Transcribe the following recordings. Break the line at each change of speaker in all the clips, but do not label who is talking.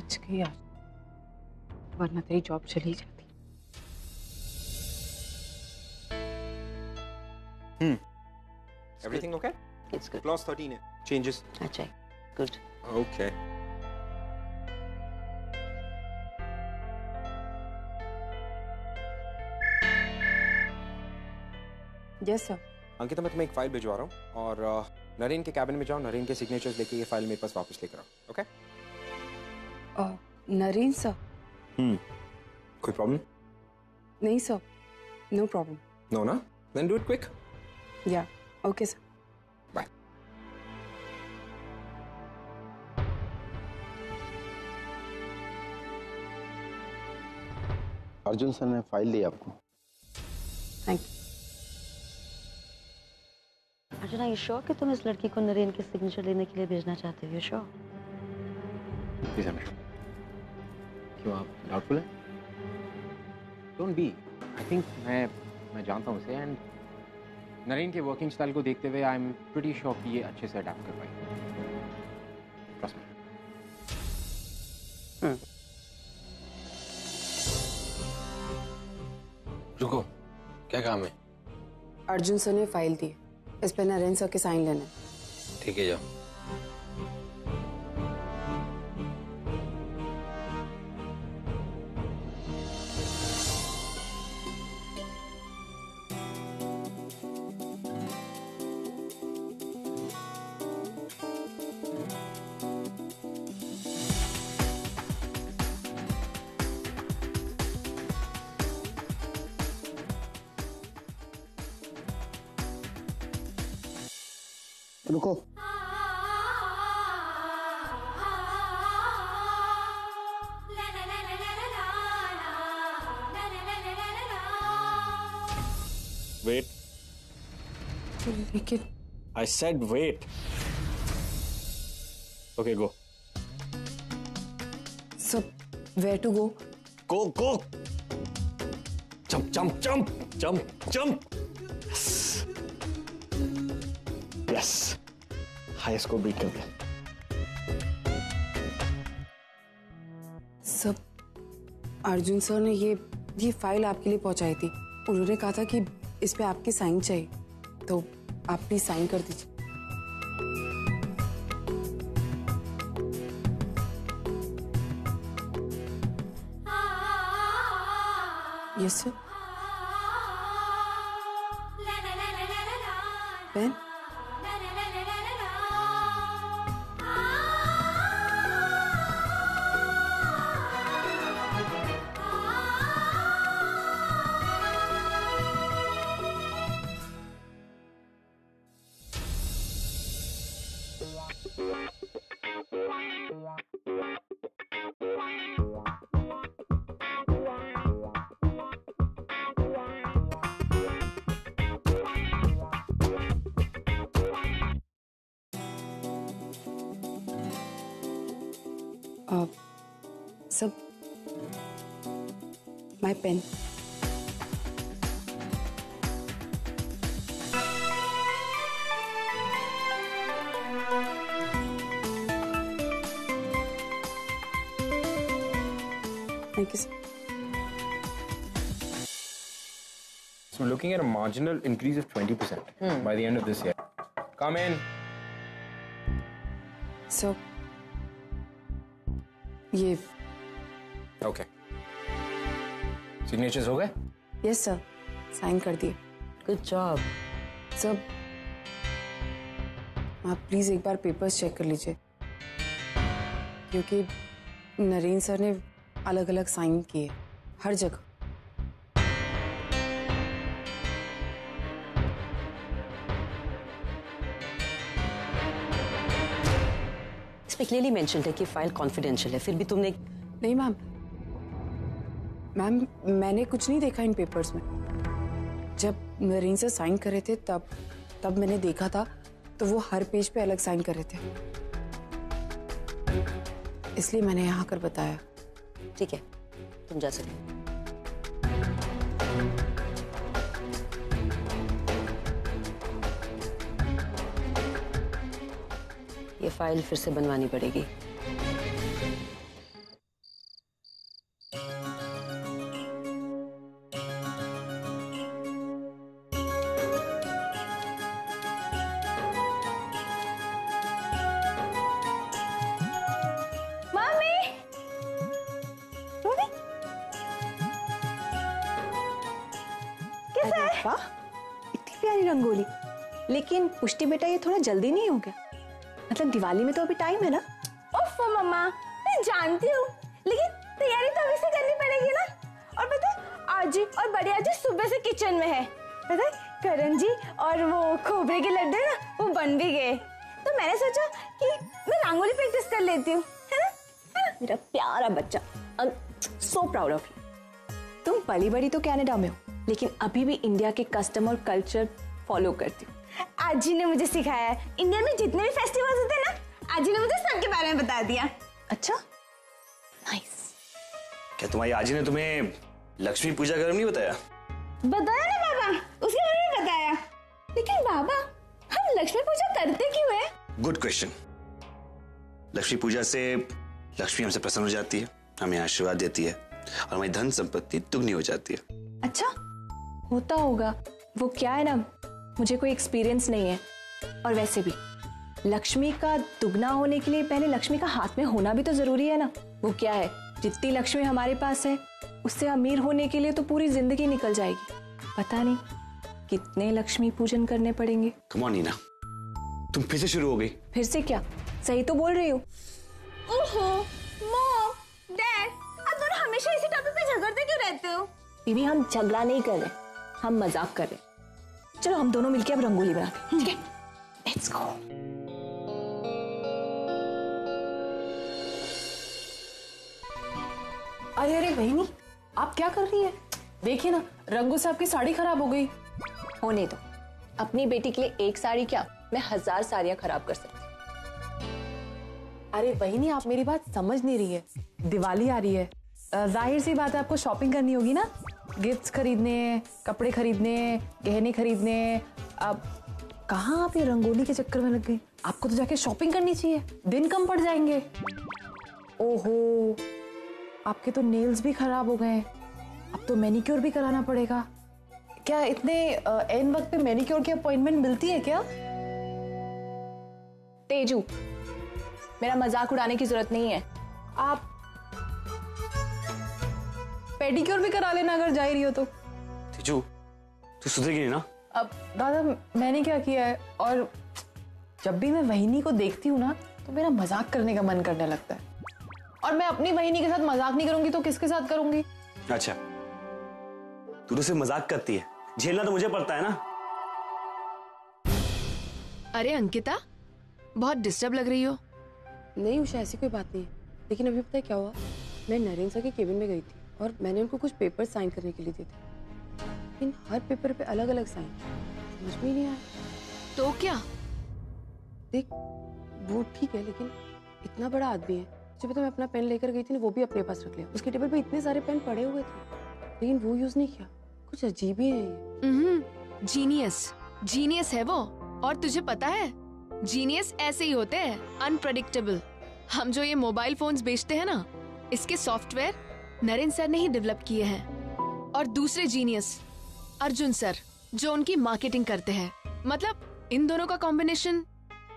बच गई आज, वरना तेरी जॉब चली जाती।
Everything okay?
It's good.
Clause 13 है. Changes.
अच्छा, good.
Okay.
Yes sir.
Ankita, मैं तुम्हें एक फाइल भिजवा रहा हूँ और नरेन के कैबिन में जाओ, नरेन के सिग्नेचर्स लेके ये फाइल मेरे पास वापस लेकर आओ. ओके?
नरेन सर?
कोई प्रॉब्लम?
नहीं सर, नो प्रॉब्लम.
नो ना? Then do it quick.
या okay sir.
Bye.
Arjun sir ने फाइल दी आपको.
Thank you.
Arjun, are you sure कि तुम इस लड़की को नरेन के सिग्नेचर लेने के लिए भेजना चाहते हो? श्योर?
Please, I'm sure. क्यों आप डाउटफुल हैं? Don't be. I think मैं जानता हूँ उसे एंड नरेन के वर्किंग स्टाइल को देखते हुए आई एम प्रीटी श्योर कि ये अच्छे से अडैप्ट कर पाएगी. Trust me.
रुको, क्या काम है?
अर्जुन सर ने फाइल दी, इस पे नरेन सर के साइन लेने.
ठीक है, जाओ.
रुको.
Wait.
लेकिन
I said wait. Okay, go.
सब where to go?
Go, go. Jump, jump, jump, jump, jump. Yes. High score beat कर दिया.
सब अर्जुन सर ने ये फाइल आपके लिए पहुंचाई थी. उन्होंने कहा था कि इस पे आपकी साइन चाहिए, तो आप प्लीज साइन कर दीजिए. Yes sir. पेन? सब my pen. Thank you sir.
So we're looking at a marginal increase of 20% by the end of this year. Come in.
Sir ये
Okay. Signatures हो गए?
यस सर, साइन कर दिए.
Good job.
सब आप please एक बार papers check कर लीजिए, क्योंकि नरेन सर ने अलग अलग साइन किए हर जगह.
इसमें क्लियरली मेंशन्ड है कि फाइल कॉन्फिडेंशियल है, फिर भी तुमने.
नहीं मैम, मैंने कुछ नहीं देखा इन पेपर्स में. जब नरेन सर साइन कर रहे थे तब मैंने देखा था, तो वो हर पेज पे अलग साइन कर रहे थे, इसलिए मैंने यहाँ आकर बताया.
ठीक है, तुम जा सकते हो. ये फाइल फिर से बनवानी पड़ेगी.
कैसा है? वाह, इतनी प्यारी रंगोली। लेकिन पुष्टि बेटा, ये थोड़ा जल्दी नहीं हो गया? मतलब दिवाली में तो अभी टाइम है ना?
ओफ मम्मा, मैं जानती हूँ, लेकिन तैयारी तो अभी से करनी पड़ेगी ना। और पता है, आजी और बड़ी आजी सुबह से किचन में है। पता है, करण जी और वो खोबरे के लड्डू ना, वो बन भी गए। तो मैंने सोचा कि मैं रंगोली प्रैक्टिस कर लेती हूँ, है ना?
मेरा प्यारा बच्चा, सो प्राउड ऑफ यू। तुम पली बड़ी तो कनाडा में हो, लेकिन अभी भी इंडिया के कस्टम और कल्चर फॉलो करती हो।
आजी ने मुझे सिखाया है। इंडिया में जितने भी फेस्टिवल्स होते हैं ना, आजी ने मुझे सबके बारे में बता दिया।
अच्छा, नाइस।
क्या तुम्हारी आजी ने तुम्हें लक्ष्मी पूजा करना नहीं बताया?
बताया ना बाबा, उसके बारे में बताया। लेकिन बाबा, हम लक्ष्मी पूजा करते क्यों है?
Good question. लक्ष्मी पूजा से लक्ष्मी हमसे प्रसन्न हो जाती है, हमें आशीर्वाद देती है और हमारी धन संपत्ति दुगनी हो जाती है।
अच्छा, होता होगा। वो क्या है ना, मुझे कोई एक्सपीरियंस नहीं है। और वैसे भी लक्ष्मी का दुगना होने के लिए पहले लक्ष्मी का हाथ में होना भी तो जरूरी है ना। वो क्या है, जितनी लक्ष्मी हमारे पास है, उससे अमीर होने के लिए तो पूरी जिंदगी निकल जाएगी। पता नहीं कितने लक्ष्मी पूजन करने पड़ेंगे।
कम ऑन नीना, तुम फिर से शुरू हो गई।
फिर से क्या? सही तो बोल रही हूँ।
ओहो, मॉम, डैड, आप दोनों हमेशा इसी टॉपिक पे झगड़ते क्यों रहते हो?
बीबी, हम झगड़ा नहीं कर रहे, हम मजाक कर रहे। चलो हम दोनों मिलके अब रंगोली बनाते हैं, ठीक है? Let's go.
अरे अरे बहनी, आप क्या कर रही है? देखिए ना, रंगों से आपकी साड़ी खराब हो गई।
होने दो, अपनी बेटी के लिए एक साड़ी क्या, मैं 1000 साड़ियां खराब कर सकती।
अरे बहनी, आप मेरी बात समझ नहीं रही है। दिवाली आ रही है, जाहिर सी बात है आपको शॉपिंग करनी होगी ना। गिफ्ट्स खरीदने, कपड़े खरीदने, गहने खरीदने। अब कहाँ आप ये रंगोली के चक्कर में लग गई? आपको तो जाके शॉपिंग करनी चाहिए, दिन कम पड़ जाएंगे। ओहो, आपके तो नेल्स भी खराब हो गए, अब तो मैनिक्योर भी कराना पड़ेगा। क्या इतने एन वक्त पे मैनिक्योर की अपॉइंटमेंट मिलती है क्या?
तेजू, मेरा मजाक उड़ाने की जरूरत नहीं है।
आप पेडिक्योर भी करा लेना अगर जा ही रही हो तो।
तेजू, तू सुधरेगी नहीं ना?
अब दादा, मैंने क्या किया है? और जब भी मैं वहिनी को देखती हूँ ना, तो मेरा मजाक करने का मन करने लगता है। और मैं अपनी वहिनी के साथ मजाक नहीं करूंगी तो किसके साथ करूंगी?
अच्छा, तू तो सिर्फ मजाक करती है, झेलना तो मुझे पड़ता है ना।
अरे अंकिता, बहुत डिस्टर्ब लग रही हो।
नहीं उषा, ऐसी कोई बात नहीं है। लेकिन अभी पता है क्या हुआ? मैं नरेंद्र सर के केबिन में गई थी और मैंने उनको कुछ पेपर साइन करने के लिए दिए थे, लेकिन हर पेपर पे अलग अलग साइन, समझ में नहीं आया।
तो क्या?
देख, वो ठीक है, लेकिन इतना बड़ा आदमी है। तुझे पता, मैं अपना पेन लेकर गई थी ना, वो भी अपने पास रख लिया। उसके टेबल पे इतने सारे पेन पड़े हुए थे, लेकिन वो यूज नहीं किया। कुछ अजीब ही है ये।
जीनियस, जीनियस है वो। और तुझे पता है, जीनियस ऐसे ही होते हैं, अनप्रेडिक्टेबल। हम जो ये मोबाइल फोन्स बेचते हैं ना, इसके सॉफ्टवेयर नरेंद्र सर ने ही डेवलप किए हैं। और दूसरे जीनियस अर्जुन सर, जो उनकी मार्केटिंग करते हैं। मतलब इन दोनों का कॉम्बिनेशन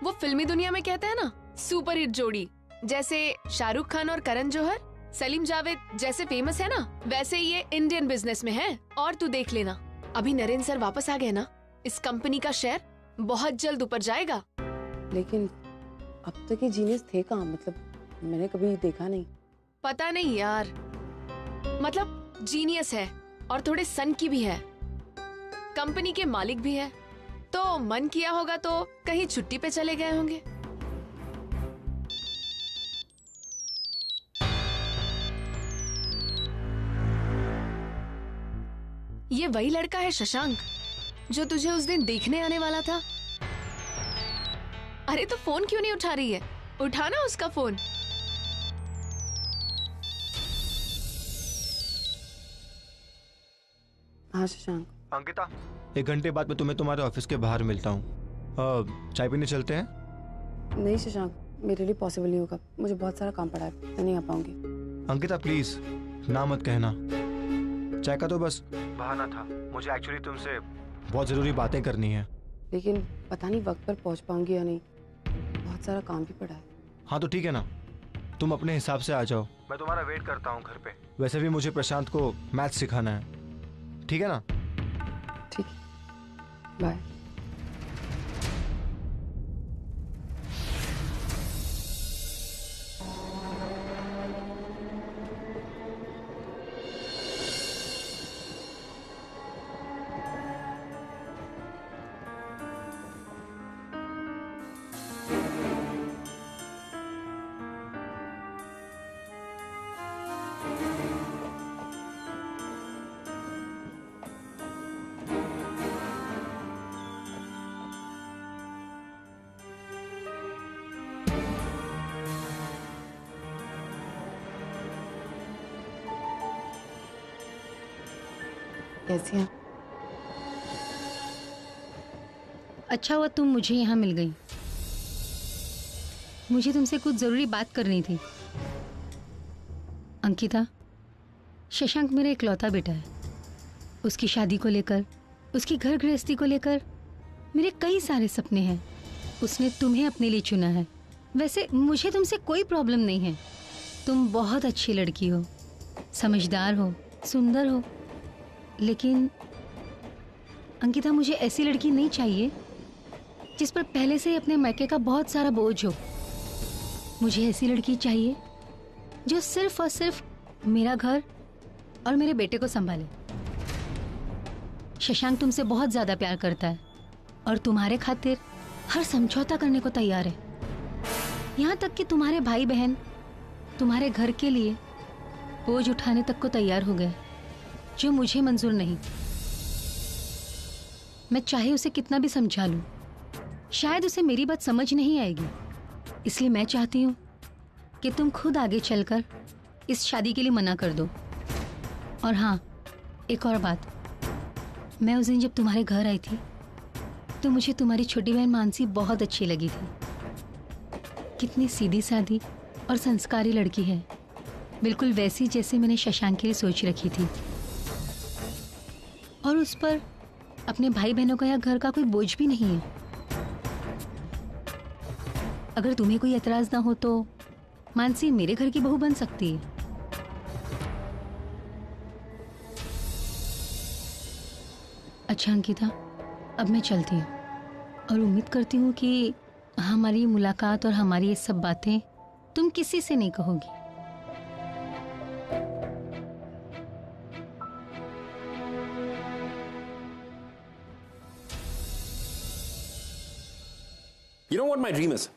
वो फिल्मी दुनिया में कहते हैं ना, सुपर हिट जोड़ी। जैसे शाहरुख खान और करण जौहर, सलीम जावेद जैसे फेमस है ना, वैसे ये इंडियन बिजनेस में है। और तू देख लेना, अभी नरेंद्र सर वापस आ गए ना, इस कंपनी का शेयर बहुत जल्द ऊपर जाएगा।
लेकिन अब तक ये जीनियस थे कहाँ? मतलब मैंने कभी देखा नहीं।
पता नहीं यार, मतलब जीनियस है और थोड़े सन की भी है, कंपनी के मालिक भी है। तो मन किया होगा तो कहीं छुट्टी पे चले गए होंगे। ये वही लड़का है शशांक, जो तुझे उस दिन देखने आने वाला था। अरे तो फोन क्यों नहीं उठा रही है? उठाना उसका फोन।
हाँ शशांक।
अंकिता, 1 घंटे बाद मैं तुम्हें तुम्हारे ऑफिस के बाहर मिलता हूँ। चाय पीने चलते हैं?
नहीं शशांक, मेरे लिए पॉसिबल नहीं होगा, मुझे बहुत सारा काम पड़ा है, मैं नहीं आ पाऊंगी।
अंकिता प्लीज, ना मत कहना। चाय का तो बस बहाना था, मुझे एक्चुअली तुमसे बहुत जरूरी बातें करनी है।
लेकिन पता नहीं वक्त पर पहुंच पाऊंगी या नहीं, बहुत सारा काम भी पड़ा है।
हाँ तो ठीक है ना, तुम अपने हिसाब से आ जाओ, मैं तुम्हारा वेट करता हूँ घर पे। वैसे भी मुझे प्रशांत को मैथ सिखाना है, ठीक है ना?
ठीक, बाय। कैसी हैं?
अच्छा हुआ तुम मुझे यहाँ मिल गई। मुझे तुमसे कुछ जरूरी बात करनी थी। अंकिता, शशांक मेरा इकलौता बेटा है। उसकी शादी को लेकर, उसकी घर गृहस्थी को लेकर मेरे कई सारे सपने हैं। उसने तुम्हें अपने लिए चुना है। वैसे मुझे तुमसे कोई प्रॉब्लम नहीं है। तुम बहुत अच्छी लड़की हो, समझदार हो, सुंदर हो। लेकिन अंकिता, मुझे ऐसी लड़की नहीं चाहिए जिस पर पहले से ही अपने मायके का बहुत सारा बोझ हो। मुझे ऐसी लड़की चाहिए जो सिर्फ और सिर्फ मेरा घर और मेरे बेटे को संभाले। शशांक तुमसे बहुत ज्यादा प्यार करता है और तुम्हारे खातिर हर समझौता करने को तैयार है। यहाँ तक कि तुम्हारे भाई बहन तुम्हारे घर के लिए बोझ उठाने तक को तैयार हो गए, जो मुझे मंजूर नहीं। मैं चाहे उसे कितना भी समझा लूं, शायद उसे मेरी बात समझ नहीं आएगी। इसलिए मैं चाहती हूँ कि तुम खुद आगे चलकर इस शादी के लिए मना कर दो। और हाँ, एक और बात, मैं उस दिन जब तुम्हारे घर आई थी तो मुझे तुम्हारी छोटी बहन मानसी बहुत अच्छी लगी थी। कितनी सीधी सादी और संस्कारी लड़की है, बिल्कुल वैसी जैसे मैंने शशांक के लिए सोच रखी थी। और उस पर अपने भाई बहनों का या घर का कोई बोझ भी नहीं है। अगर तुम्हें कोई एतराज ना हो तो मानसी मेरे घर की बहू बन सकती है। अच्छा अंकिता, अब मैं चलती हूँ और उम्मीद करती हूँ कि हमारी मुलाकात और हमारी ये सब बातें तुम किसी से नहीं कहोगी।
You know what my dream is?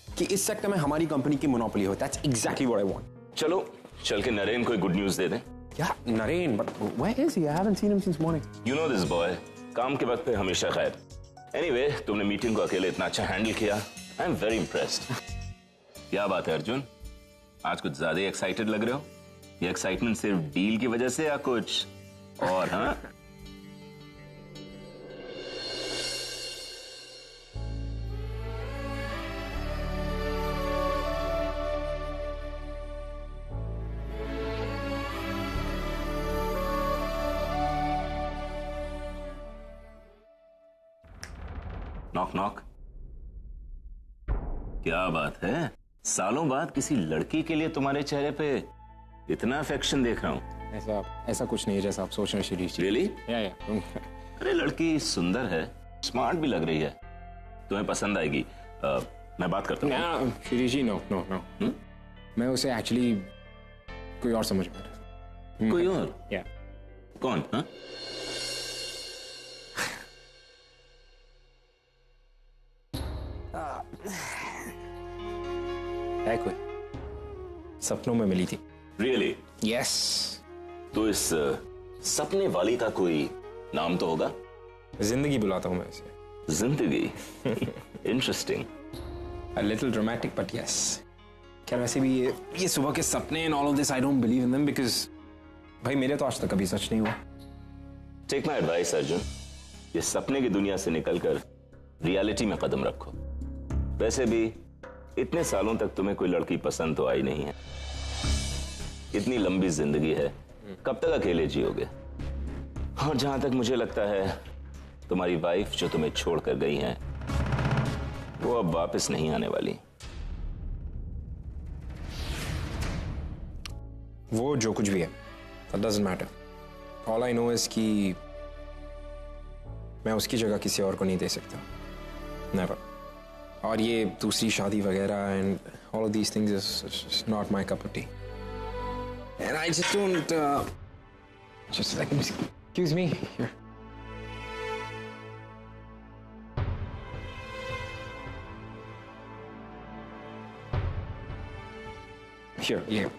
कि इस सेक्टर में हमारी कंपनी की मोनोपोली हो। That's exactly what I want.
चलो चल के नरेन को गुड न्यूज दे दें।
Yeah, Naren, but where is he? I haven't seen him since morning.
You know this boy, काम के वक्त पे हमेशा गायब। Anyway, तुमने मीटिंग को अकेले इतना अच्छा हैंडल किया। I am very impressed. क्या बात है अर्जुन, आज कुछ ज्यादा एक्साइटेड लग रहे हो। ये एक्साइटमेंट सिर्फ डील की वजह से या कुछ और? हाँ, नॉक नॉक। क्या बात है, सालों बाद किसी लड़की के लिए तुम्हारे चेहरे पे इतना अफेक्शन देख रहा हूं।
ऐसा कुछ नहीं है जैसा आप सोच रहे हैं शिरीष जी।
Really?
Yeah.
अरे लड़की सुंदर है, स्मार्ट भी लग रही है, तुम्हें पसंद आएगी। मैं बात करता हूँ।
शिरीष जी, नो नो नो, मैं उसे एक्चुअली कोई और समझ पा रहा।
कोई और?
Yeah.
कौन? हाँ?
है कोई, सपनों में मिली थी।
Really?
Yes.
तो इस सपने वाली का कोई नाम तो होगा?
जिंदगी बुलाता हूं मैं इसे।
जिंदगी? Interesting.
A little dramatic, but yes. क्या वैसे भी ये सुबह के सपने and all of this, I don't believe in them because भाई मेरे तो आज तक कभी सच नहीं हुआ।
Take my advice, अर्जुन, ये सपने की दुनिया से निकलकर रियलिटी में कदम रखो। वैसे भी इतने सालों तक तुम्हें कोई लड़की पसंद तो आई नहीं है। इतनी लंबी जिंदगी है, कब तक अकेले जियोगे? और जहां तक मुझे लगता है, तुम्हारी वाइफ जो तुम्हें छोड़कर गई हैं, वो अब वापस नहीं आने वाली।
वो जो कुछ भी है, that doesn't matter. All I know is कि मैं उसकी जगह किसी और को नहीं दे सकता, नेवर। और ये दूसरी शादी वगैरह and all of these things is not my cup of T and I just don't just like excuse me here. Here, yeah.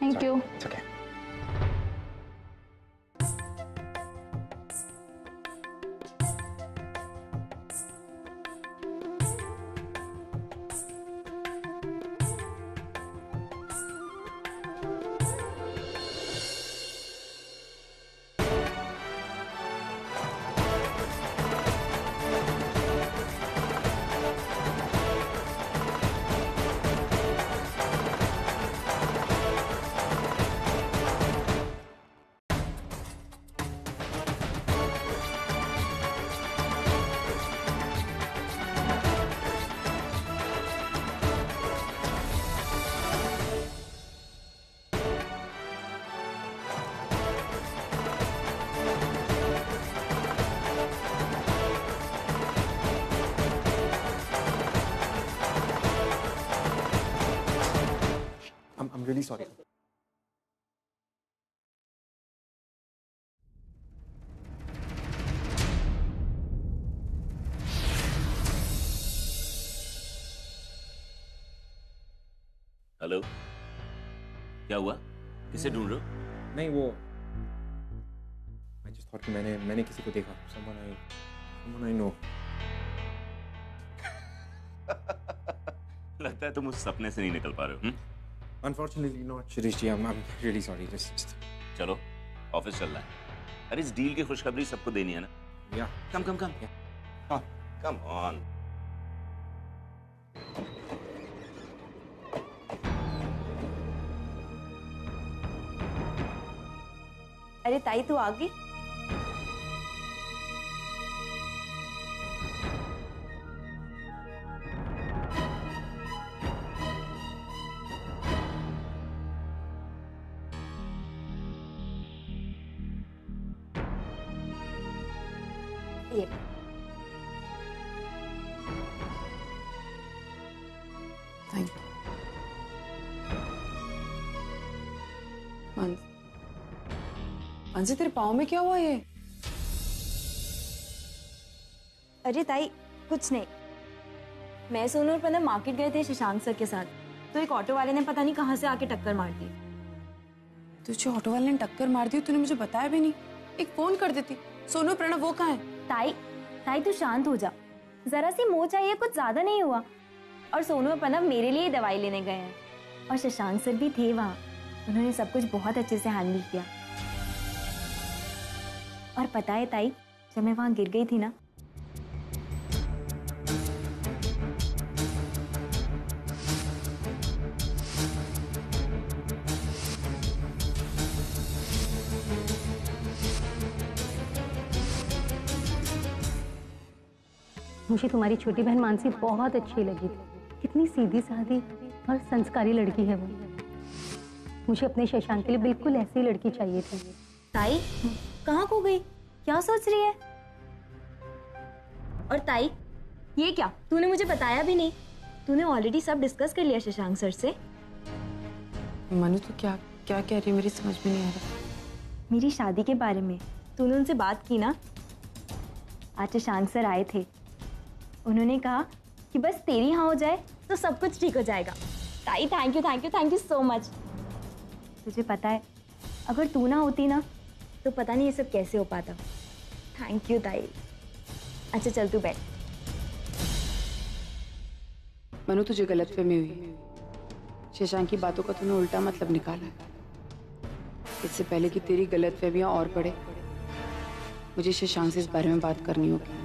Thank you.
It's okay.
I'm really sorry.
Hello, क्या हुआ? किसे ढूंढ रहे हो?
नहीं वो I just thought कि मैंने किसी को देखा, someone I know.
लगता है तुम उस सपने से नहीं निकल पा रहे हो।
Unfortunately not, Shirish ji. I'm really sorry. Just
चलो, ऑफिस चल रहा है। अरे इस डील की खुशखबरी सबको देनी है ना?
Yeah.
Come.
हाँ.
Come on.
अरे ताई तू आ गई? ये
थैंक यू। मानसी तेरे पाँव में क्या हुआ ये?
अरे ताई कुछ नहीं, मैं सोनू और प्रणव मार्केट गए थे शशांक सर के साथ, तो एक ऑटो वाले ने पता नहीं कहाँ से आके टक्कर मार दी।
तुझे ऑटो वाले ने टक्कर मार दी, तूने मुझे बताया भी नहीं। एक फोन कर देती। सोनू प्रणव वो कहाँ है?
ताई तू शांत हो जा, जरा सी मोह चाहिए, कुछ ज्यादा नहीं हुआ। और सोनू और प्रणव मेरे लिए दवाई लेने गए हैं, और शशांक सर भी थे वहाँ, उन्होंने सब कुछ बहुत अच्छे से हैंडल किया। और पता है ताई, जब मैं वहां गिर गई थी ना,
मुझे तुम्हारी छोटी बहन मानसी बहुत अच्छी लगी थी। कितनी सीधी सादी और संस्कारी लड़की है वो। मुझे अपने शशांक के लिए बिल्कुल ऐसी लड़की चाहिए थी।
ताई कहाँ खो गई? क्या सोच रही है? और ताई ये क्या, तूने मुझे बताया भी नहीं। तूने ऑलरेडी सब डिस्कस कर लिया शशांक सर से।
मनु तो क्या क्या कह रही है, मेरी समझ में नहीं आ रहा।
मेरी शादी के बारे में तूने उनसे बात की ना? आज शशांक सर आए थे, उन्होंने कहा कि बस तेरी हाँ हो जाए तो सब कुछ ठीक हो जाएगा। ताई थैंक यू सो मच। तुझे पता है, अगर तू ना होती ना तो पता नहीं ये सब कैसे हो पाता। थैंक यू ताई। अच्छा चल तू बैठ।
मनु तुझे गलतफहमी हुई, शशांक की बातों का तूने उल्टा मतलब निकाला है। इससे पहले कि तेरी गलतफहमियां और बढ़े, मुझे शशांक से इस बारे में बात करनी होगी।